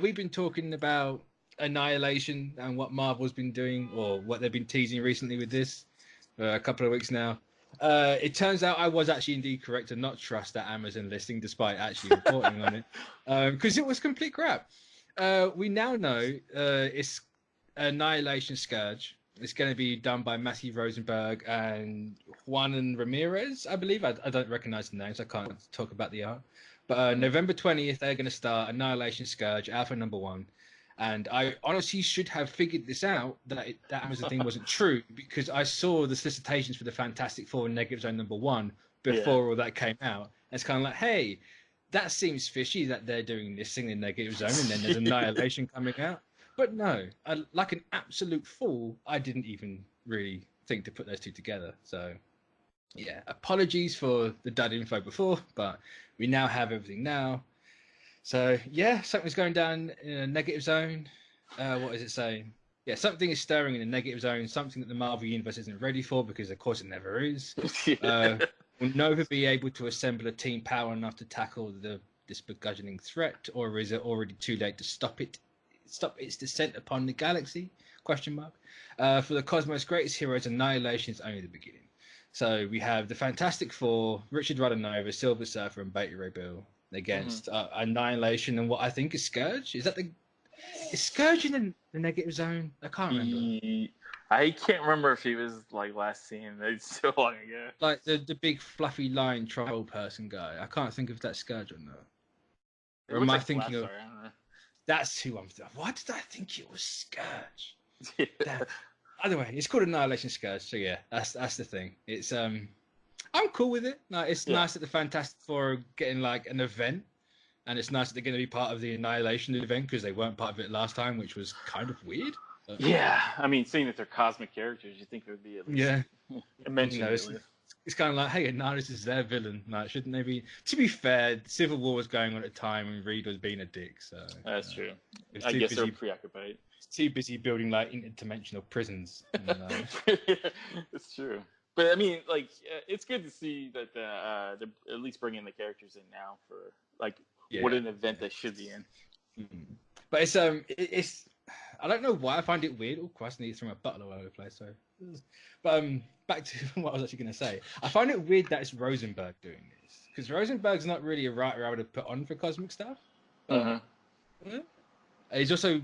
we've been talking about Annihilation and what Marvel's been doing, or what they've been teasing recently with this for a couple of weeks now. It turns out I was actually indeed correct to not trust that Amazon listing, despite actually reporting on it, because it was complete crap. We now know it's Annihilation Scourge. It's going to be done by Matthew Rosenberg and Juan Ramirez, I believe. I don't recognize the names. I can't talk about the art. But November 20th, they're going to start Annihilation Scourge, Alpha number 1. And I honestly should have figured this out, that Amazon thing wasn't true, because I saw the solicitations for the Fantastic Four Negative Zone number 1 before all that came out. And it's kind of like, hey, that seems fishy that they're doing this thing in Negative Zone, and then there's Annihilation coming out. But no, like an absolute fool, I didn't even really think to put those two together. So, yeah, apologies for the dud info before, but we now have everything now. So, yeah, something's going down in a Negative Zone. What is it saying? Yeah, something is stirring in the Negative Zone, something that the Marvel Universe isn't ready for, because, of course, it never is. Will Nova be able to assemble a team power enough to tackle this beguiling threat, or is it already too late to stop its descent upon the galaxy? Question mark. For the cosmos' greatest heroes, Annihilation is only the beginning. So we have the Fantastic Four, Richard Roddenova, Silver Surfer, and Beta Ray Bill against Annihilation and what I think is Scourge. Is Scourge in the Negative Zone? I can't remember. I can't remember if he was like last seen. It's so long ago. Like the big fluffy lion troll person guy. I can't think if that's Scourge or not. Or am I thinking of? That's who I'm thinking. Why did I think it was Scourge? Either way, it's called Annihilation Scourge. So yeah, that's the thing. It's I'm cool with it. Like, it's nice that the Fantastic Four are getting like an event, and it's nice that they're going to be part of the Annihilation event, because they weren't part of it last time, which was kind of weird. But, yeah, I mean, seeing that they're cosmic characters, you think it would be at least a mention. It's kind of like, hey, Annihilation is their villain. Like, shouldn't they be? To be fair, Civil War was going on at the time, and Reed was being a dick. So that's true. I guess they're preoccupied. Too busy building like interdimensional prisons. It's true. But I mean, like, it's good to see that they're at least bringing the characters in now for like what an event they should be in. Mm-hmm. But it's I don't know why I find it weird. Oh, Christ, I need to throw my butler all over the place. So, but back to what I was actually going to say. I find it weird that it's Rosenberg doing this, because Rosenberg's not really a writer I would have put on for cosmic stuff. He's also,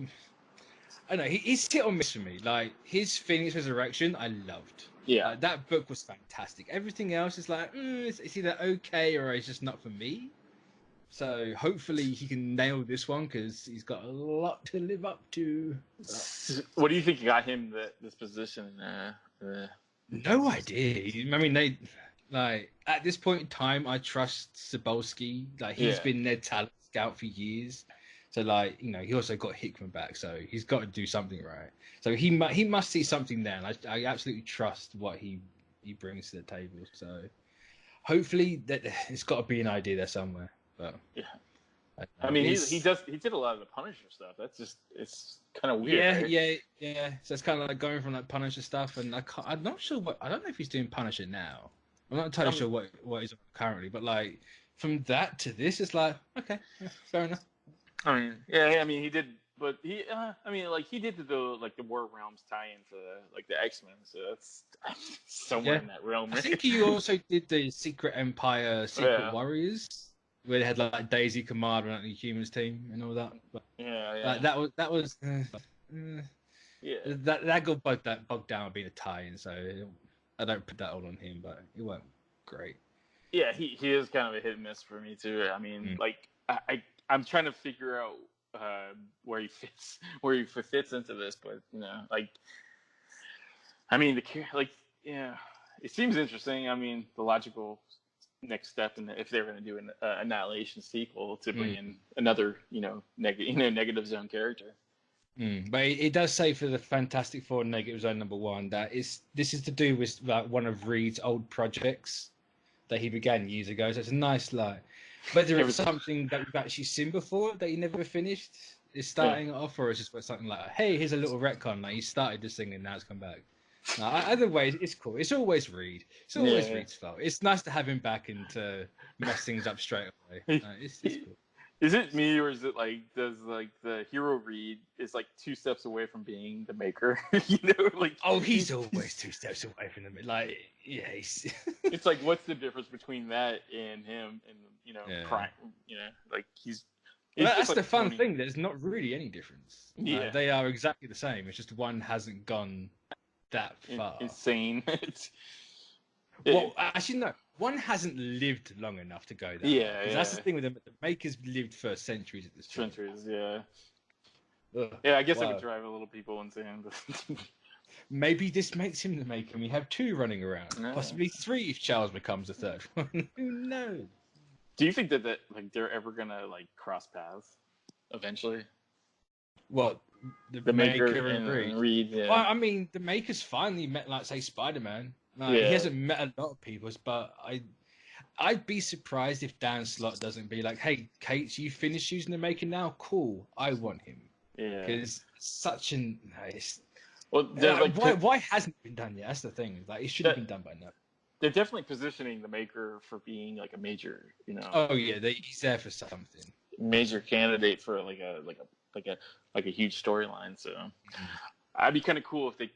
I don't know, he's hit or miss for me. Like, his Phoenix Resurrection, I loved. Yeah, that book was fantastic. Everything else is like, it's either okay or it's just not for me. So hopefully he can nail this one, because he's got a lot to live up to. What do you think got him this position? No idea. I mean, they like at this point in time, I trust Cebulski. Like, he's been their talent scout for years. So like, he also got Hickman back, so he's got to do something right. So he must see something there, and I absolutely trust what he brings to the table. So hopefully that it's got to be an idea there somewhere. But yeah, I mean, he did a lot of the Punisher stuff. It's kind of weird. Yeah. So it's kind of like going from like Punisher stuff, and I'm not sure I don't know if he's doing Punisher now. I'm not entirely sure what he's on currently, but like from that to this, it's like, okay, fair enough. I mean, yeah. I mean, he did, but he did the War Realms tie-in for the X-Men, so that's somewhere in that realm. I think he also did the Secret Empire, Secret Warriors, where they had like Daisy, Commander, and the Humans team and all that. But, like, that was that got bogged down with being a tie-in, so I don't put that all on him, but it went great. Yeah, he is kind of a hit and miss for me too. I mean, I'm trying to figure out where he fits into this, but I mean, it seems interesting. I mean, the logical next step, and if they're going to do an Annihilation sequel, to bring in another Negative Zone character. But it does say for the Fantastic Four Negative Zone number 1 that this is to do with one of Reed's old projects that he began years ago. So it's a nice whether it's something that we've actually seen before that he never finished is starting off, or it's just something like, hey, here's a little retcon, like he started this thing and now it's come back. Either way, it's cool. It's always Reed. It's always Reed's fault. It's nice to have him back and to mess things up straight away. It's cool. Is it me, or is it like, does like the hero Reed is like 2 steps away from being the Maker? You know, like, Oh, he's always 2 steps away from them. Like, yeah, he's. it's like, what's the difference between that and him, and Yeah. Prime? Like he's. Well, it's that's just the like fun Tony. thing. There's not really any difference. Yeah. They are exactly the same. It's just one hasn't gone that far. Insane. Well, actually, no. One hasn't lived long enough to go there. Yeah, yeah. That's the thing with them. The Makers lived for centuries at this point. Centuries, yeah. Ugh, Yeah, I guess wow. it would drive a little people insane. But Maybe this makes him the Maker, and we have 2 running around. Yeah. Possibly 3 if Charles becomes the 3rd one. Who knows? do you think that like they're ever gonna like cross paths eventually? What? The Maker and Reed? Reed, yeah. Well, I mean, the Maker's finally met, like, say, Spider-Man. He hasn't met a lot of people, but I'd be surprised if Dan Slott doesn't be like, "Hey, Kate, you finished using the Maker now? Cool, I want him." Yeah. Because such an nice. Well, why hasn't it been done yet? That's the thing. Like, it should have been done by now. They're definitely positioning the Maker for being like a major, Oh yeah, he's there for something. major candidate for like a huge storyline. So I'd be kind of cool if they.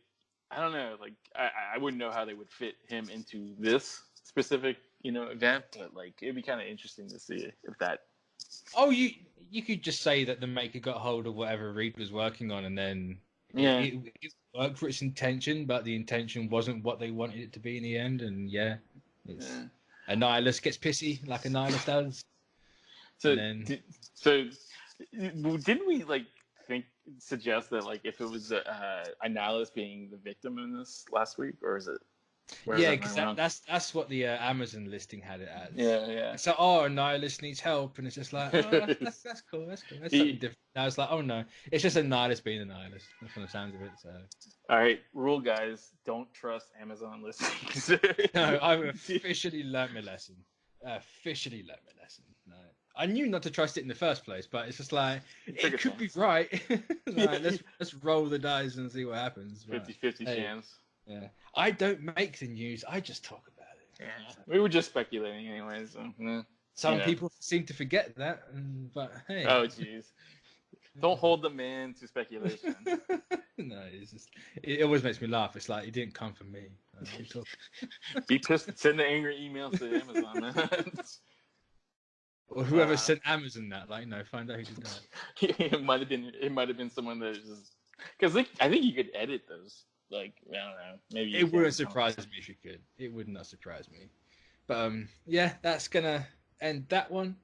I don't know. Like I wouldn't know how they would fit him into this specific event, but like it'd be kind of interesting to see if that. Oh, you could just say that the Maker got hold of whatever Reed was working on, and then it worked for its intention, but the intention wasn't what they wanted it to be in the end. And Annihilus gets pissy like Annihilus does. So then... didn't we like suggest that like if it was Annihilus being the victim in this last week, or is it? Yeah, because that's what the Amazon listing had it as. Yeah. So, Annihilus needs help, and it's just like, that's cool. That's something different. Now it's like, oh no, it's just Annihilus being Annihilus. That's from the sounds of it. So, all right, rule, guys, don't trust Amazon listings. No, I've officially learned my lesson. No, I knew not to trust it in the first place, but it's just like it could be right. Like, let's roll the dice and see what happens. 50-50 chance. Yeah, I don't make the news. I just talk about it. Yeah, we were just speculating anyway. So some people seem to forget that, but hey. Oh jeez, don't hold the man to speculation. No, it always makes me laugh. It's like it didn't come from me. Be pissed. Send the angry emails to Amazon, man. Or whoever sent Amazon that, find out who did that. It might have been someone that just because I think you could edit those. Like, I don't know, maybe it wouldn't surprise me if you could. It would not surprise me. But yeah, that's gonna end that one.